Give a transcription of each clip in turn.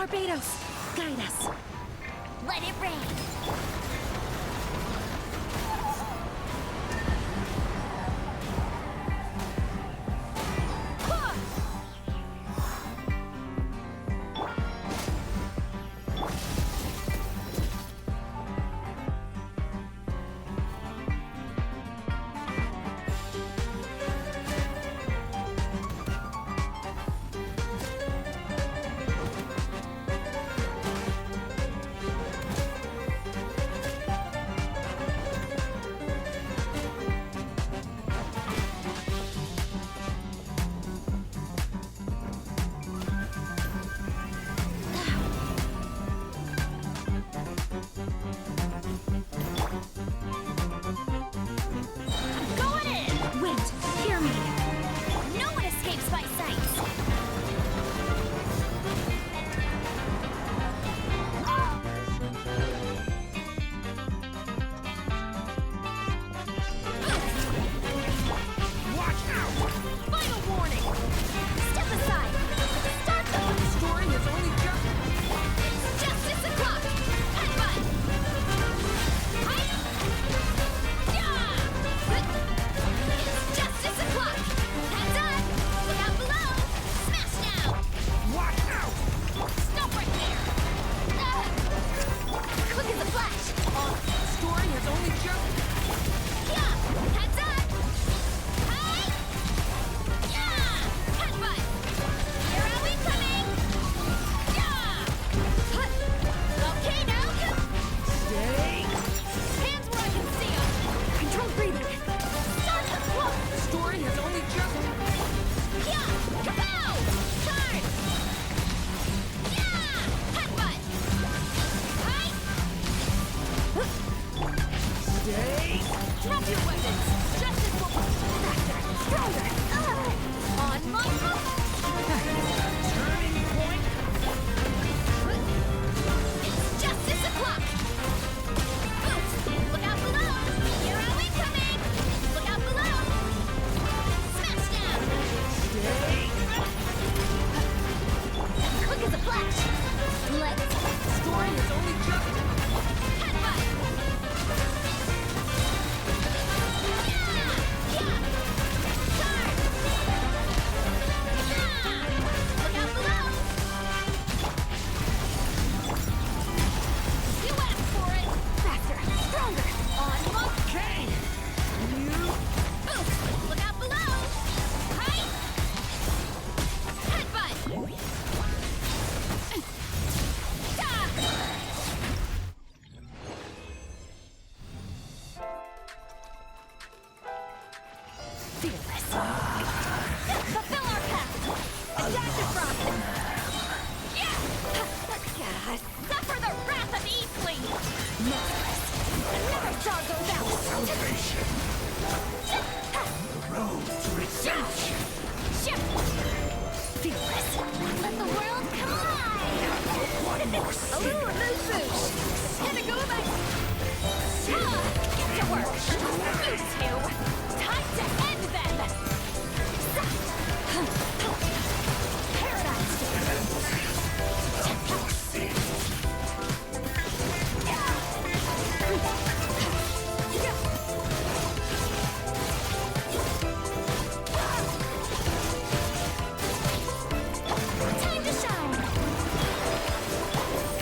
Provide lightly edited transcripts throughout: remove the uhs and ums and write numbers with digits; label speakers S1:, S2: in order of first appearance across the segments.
S1: Barbados, guide us.
S2: Let it rain.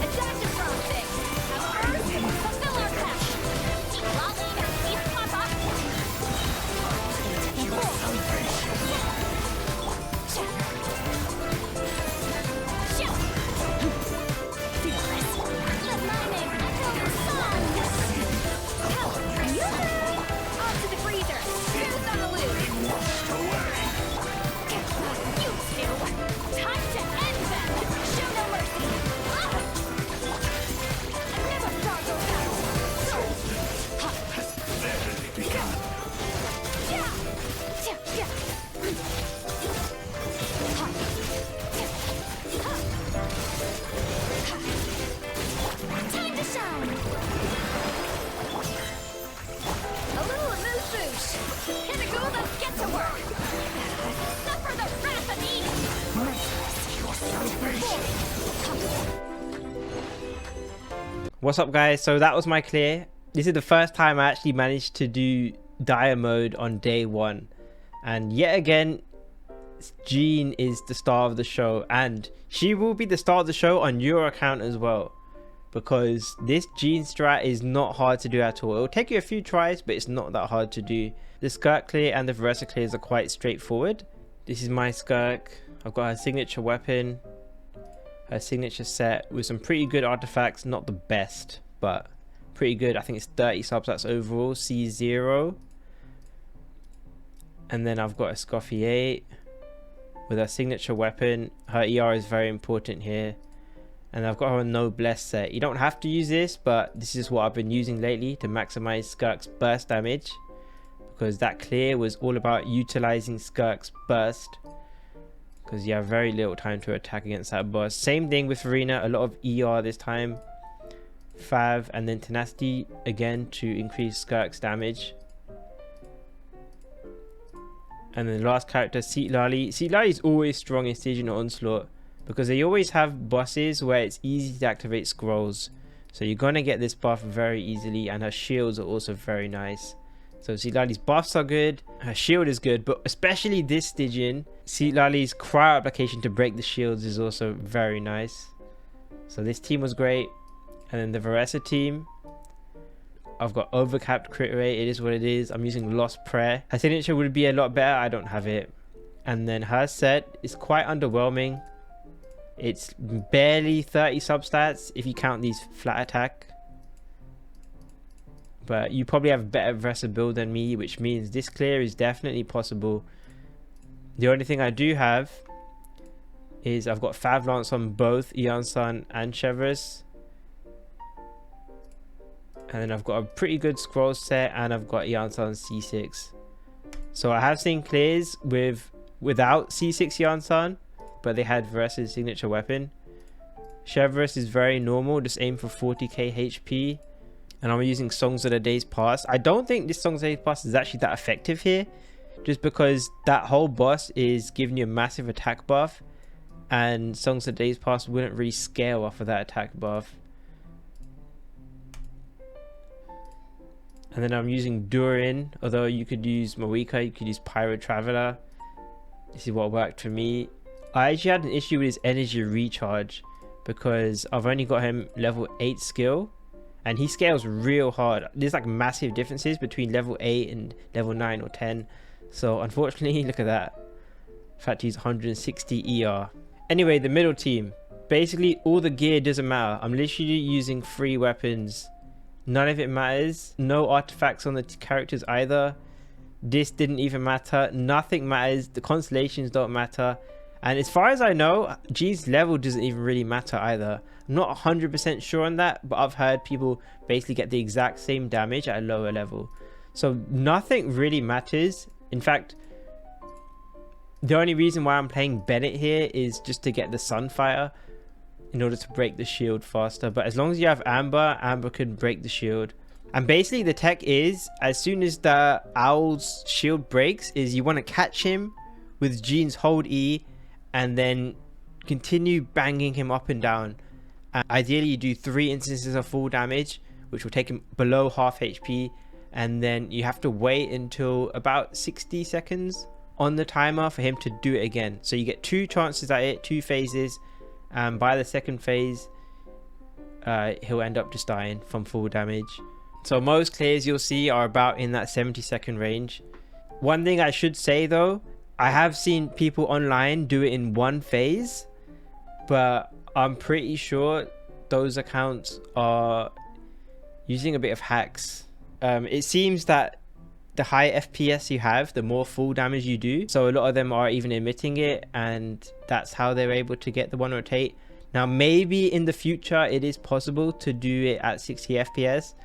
S1: Adaptive processing.
S3: What's up guys? So that was my clear. This is the first time I actually managed to do dire mode on day 1, and yet again Jean is the star of the show, and she will be the star of the show on your account as well, because this Jean strat is not hard to do at all. It will take you a few tries, but it's not that hard to do. The Skirk clear and the Varesa clears are quite straightforward. This is my Skirk. I've got her signature weapon, her signature set with some pretty good artifacts. Not the best, but pretty good. I think it's 30 substats overall, C0. And then I've got a Scoffy 8 with her signature weapon. Her ER is very important here. And I've got her Noblesse set. You don't have to use this, but this is what I've been using lately to maximize Skirk's burst damage, because that clear was all about utilizing Skirk's burst, because you have very little time to attack against that boss. Same thing with Farina, a lot of ER this time, Fav, and then Tenacity again to increase Skirk's damage. And then the last character, Seat Lali. Seat Lali is always strong in Stygian or Onslaught, because they always have bosses where it's easy to activate scrolls, so you're gonna get this buff very easily, and her shields are also very nice. So Seat Lali's buffs are good, her shield is good, but especially this Stygian, Seat Lali's cryo application to break the shields is also very nice. So this team was great. And then the Varesa team, I've got overcapped crit rate, it is what it is. I'm using Lost Prayer. Her signature would be a lot better, I don't have it. And then her set is quite underwhelming. It's barely 30 substats if you count these flat attack. But you probably have a better Varesa build than me, which means this clear is definitely possible. The only thing I do have is I've got Fav Lance on both Iansan and Chevreuse. And then I've got a pretty good scroll set, and I've got Iansan C6. So I have seen clears without C6 Iansan, but they had Varesa's signature weapon. Chevreuse is very normal, just aim for 40k HP. And I'm using Songs of the Days Past. I don't think this Songs of the Days Past is actually that effective here, just because that whole boss is giving you a massive attack buff, and Songs of the Days Past wouldn't really scale off of that attack buff. And then I'm using Durin, although you could use Mawika, you could use Pyro Traveler. This is what worked for me. I actually had an issue with his energy recharge, because I've only got him level 8 skill, and he scales real hard. There's like massive differences between level 8 and level 9 or 10. So unfortunately, look at that. In fact, he's 160 ER. Anyway, the middle team. Basically, all the gear doesn't matter. I'm literally using 3 weapons. None of it matters. No artifacts on the characters either. This didn't even matter. Nothing matters. The constellations don't matter. And as far as I know, G's level doesn't even really matter either. I'm not 100% sure on that, but I've heard people basically get the exact same damage at a lower level. So nothing really matters. In fact, the only reason why I'm playing Bennett here is just to get the Sunfire in order to break the shield faster. But as long as you have Amber, Amber can break the shield. And basically the tech is, as soon as the Owl's shield breaks, is you want to catch him with Jean's hold E, and then continue banging him up and down. And ideally you do 3 instances of full damage, which will take him below half HP, and then you have to wait until about 60 seconds on the timer for him to do it again. So you get 2 chances at it, 2 phases, and by the second phase he'll end up just dying from full damage. So most clears you'll see are about in that 70-second range. One thing I should say though, I have seen people online do it in 1 phase, but I'm pretty sure those accounts are using a bit of hacks. It seems that the higher FPS you have, the more full damage you do. So a lot of them are even emitting it, and that's how they're able to get the 1 rotate. Now maybe in the future it is possible to do it at 60 FPS,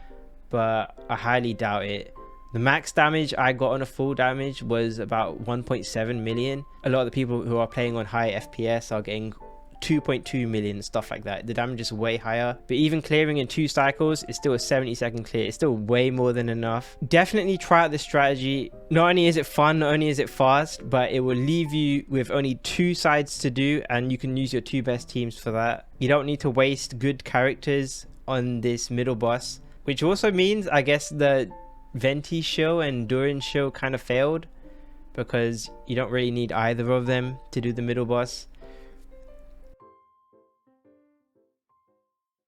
S3: but I highly doubt it. The max damage I got on a full damage was about 1.7 million. A lot of the people who are playing on high FPS are getting 2.2 million, stuff like that. The damage is way higher, but even clearing in 2 cycles is still a 70-second clear. It's still way more than enough. Definitely try out this strategy. Not only is it fun, not only is it fast, but it will leave you with only 2 sides to do, and you can use your 2 best teams for that. You don't need to waste good characters on this middle boss, which also means I guess the Venti show and Durin show kind of failed, because you don't really need either of them to do the middle boss.